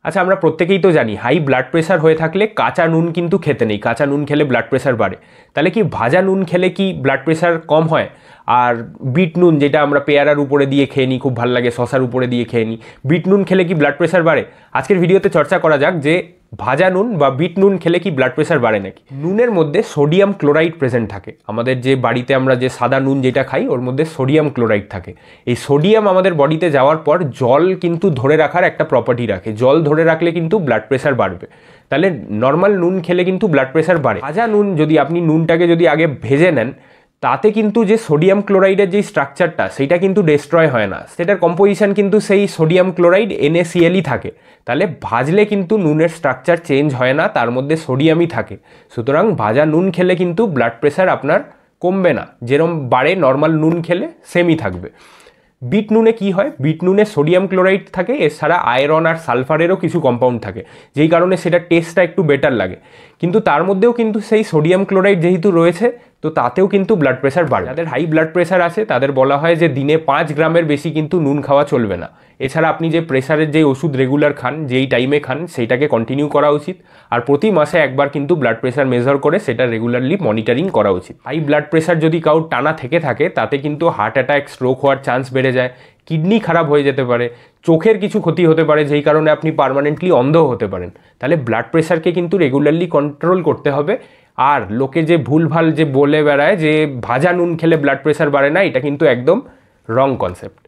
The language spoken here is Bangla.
আচ্ছা, আমরা প্রত্যেকেই তো জানি হাই ব্লাড প্রেশার হয়ে থাকলে কাঁচা নুন কিন্তু খেতে নেই, কাঁচা নুন খেলে ব্লাড প্রেশার বাড়ে। তাহলে কি ভাজা নুন খেলে কি ব্লাড প্রেশার কম হয়? আর বিট নুন, যেটা আমরা পেয়ারার উপরে দিয়ে খেয়ে নিই, খুব ভালো লাগে, শশার উপরে দিয়ে খেয়ে নিই, বিট নুন খেলে কি ব্লাড প্রেশার বাড়ে? আজকের ভিডিওতে চর্চা করা যাক যে ভাজা নুন বা বিট নুন খেলে কি ব্লাড প্রেশার বাড়ে নাকি। নুনের মধ্যে সোডিয়াম ক্লোরাইড প্রেজেন্ট থাকে। আমাদের যে বাড়িতে আমরা যে সাদা নুন যেটা খাই ওর মধ্যে সোডিয়াম ক্লোরাইড থাকে। এই সোডিয়াম আমাদের বডিতে যাওয়ার পর জল কিন্তু ধরে রাখার একটা প্রপার্টি রাখে, জল ধরে রাখলে কিন্তু ব্লাড প্রেশার বাড়বে। তাহলে নর্মাল নুন খেলে কিন্তু ব্লাড প্রেশার বাড়ে। ভাজা নুন যদি আপনি নুনটাকে যদি আগে ভেজে নেন, তাতে কিন্তু যে সোডিয়াম ক্লোরাইডের যে স্ট্রাকচারটা সেটা কিন্তু ডিস্ট্রয় হয় না, সেটার কম্পোজিশন কিন্তু সেই সোডিয়াম ক্লোরাইড NaClই থাকে। তাহলে ভাজলে কিন্তু নুনের স্ট্রাকচার চেঞ্জ হয় না, তার মধ্যে সোডিয়ামই থাকে। সুতরাং ভাজা নুন খেলে কিন্তু ব্লাড প্রেশার আপনার কমবে না, যেরকম বাড়ে নর্মাল নুন খেলে সেমই থাকবে। বিট নুনে কি হয়, বিট নুনে সোডিয়াম ক্লোরাইড থাকে, এছাড়া আয়রন আর সালফারেরও কিছু কম্পাউন্ড থাকে, যেই কারণে সেটা টেস্টটা একটু বেটার লাগে। কিন্তু তার মধ্যেও কিন্তু সেই সোডিয়াম ক্লোরাইড যেহেতু রয়েছে, তো তাতেও কিন্তু ব্লাড প্রেশার বাড়ে। যাদের হাই ব্লাড প্রেশার আছে তাদের বলা হয় যে দিনে 5 গ্রামের বেশি কিন্তু নুন খাওয়া চলবে না। এছাড়া আপনি যে প্রেশারের যে ওষুধ রেগুলার খান, যেই টাইমে খান, সেইটাকে কন্টিনিউ করা উচিত। আর প্রতি মাসে একবার কিন্তু ব্লাড প্রেশার মেজার করে সেটা রেগুলারলি মনিটরিং করা উচিত। হাই ব্লাড প্রেশার যদি কারোর টানা থেকে থাকে, তাতে কিন্তু হার্ট অ্যাটাক, স্ট্রোক হওয়ার চান্স বেড়ে যায়, কিডনি খারাপ হয়ে যেতে পারে, চোখের কিছু ক্ষতি হতে পারে, যেই কারণে আপনি পার্মানেন্টলি অন্ধ হতে পারেন। তাহলে ব্লাড প্রেশারকে কিন্তু রেগুলারলি কন্ট্রোল করতে হবে। আর লোকে যে ভুলভাল যে বলে বেড়ায় যে ভাজা নুন খেলে ব্লাড প্রেশার বাড়ে না, এটা কিন্তু একদম রং কনসেপ্ট।